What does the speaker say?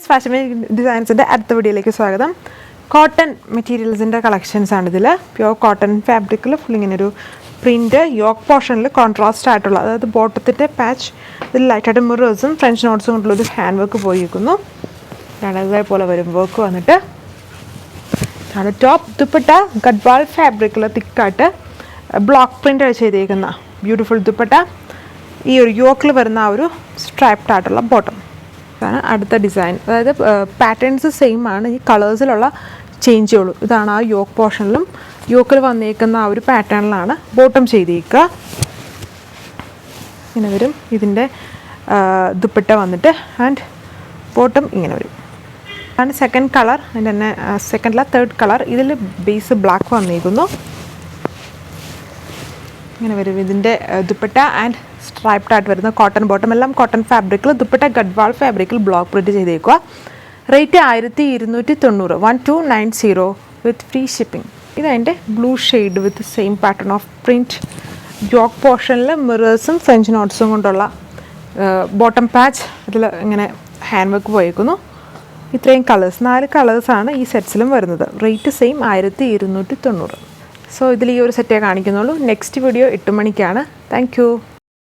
Fashion ഡിസൈൻസിൻ്റെ അടുത്ത വീഡിയോയിലേക്ക് സ്വാഗതം. കോട്ടൺ മെറ്റീരിയൽസിൻ്റെ കളക്ഷൻസ് ആണ് ഇതിൽ. പ്യുവർ കോട്ടൺ ഫാബ്രിക്കിൽ ഫുൾ ഇങ്ങനൊരു പ്രിൻറ്റ് യോക്ക് പോർഷനിൽ കോൺട്രാസ്റ്റ് ആയിട്ടുള്ള, അതായത് ബോട്ടത്തിൻ്റെ പാച്ച് ഇതിൽ ലൈറ്റായിട്ട് മിറേഴ്സും ഫ്രഞ്ച് നോട്ട്സും കൊണ്ടുള്ളൊരു ഹാൻഡ് വർക്ക് പോയിരിക്കുന്നു. ഇതേപോലെ വരും വർക്ക് വന്നിട്ട്. അത് ടോപ്പ് ദുപ്പട്ട ഗഡ്വാൾ ഫാബ്രിക്കിൽ തിക്കായിട്ട് ബ്ലോക്ക് പ്രിൻ്റ് ചെയ്തേക്കുന്ന ബ്യൂട്ടിഫുൾ ദുപ്പട്ട. ഈ ഒരു യോക്കിൽ വരുന്ന ആ ഒരു സ്ട്രൈപ്ഡ് ആയിട്ടുള്ള ബോട്ടം. ഇതാണ് അടുത്ത ഡിസൈൻ. അതായത് പാറ്റേൺസ് സെയിം ആണ്, ഈ കളേഴ്സിലുള്ള ചേഞ്ച് ഉള്ളൂ. ഇതാണ് ആ യോക്ക് പോർഷനിലും യോക്കിൽ വന്നേക്കുന്ന ആ ഒരു പാറ്റേണിലാണ് ബോട്ടം ചെയ്തേക്കുക. ഇങ്ങനെ വരും ഇതിൻ്റെ ദുപ്പട്ട വന്നിട്ട്. ആൻഡ് ബോട്ടം ഇങ്ങനെ വരും. ആണ് സെക്കൻഡ് കളർ. അതിൻ്റെ തന്നെ സെക്കൻഡിലെ തേർഡ് കളർ. ഇതിൽ ബേസ് ബ്ലാക്ക് വന്നേക്കുന്നു. ഇങ്ങനെ വരും ഇതിൻ്റെ ദുപ്പട്ട. ആൻഡ് സ്ട്രൈപ്ഡ് ആയിട്ട് വരുന്ന കോട്ടൺ ബോട്ടം. എല്ലാം കോട്ടൺ ഫാബ്രിക്കിൽ ദുപ്പട്ട ഗഡ്വാൾ ഫാബ്രിക്കിൽ ബ്ലോക്ക് പ്രിൻറ്റ് ചെയ്തേക്കുക. Rate 1290, 1290 with free shipping. ഇതതിൻ്റെ blue shade with same pattern of print. Yoke പോർഷനിൽ മിറേഴ്സും ഫ്രഞ്ച് നോട്ട്സും കൊണ്ടുള്ള ബോട്ടം പാച്ച്. ഇതിൽ ഇങ്ങനെ ഹാൻഡ് വർക്ക് പോയേക്കുന്നു. ഇത്രയും കളേഴ്സ്, 4 കളേഴ്സാണ് ഈ സെറ്റ്സിലും വരുന്നത്. Rate same 1290. സോ ഇതിൽ ഈ ഒരു സെറ്റേ കാണിക്കുന്നുള്ളൂ. നെക്സ്റ്റ് വീഡിയോ 8 മണിക്കാണ്. Thank you.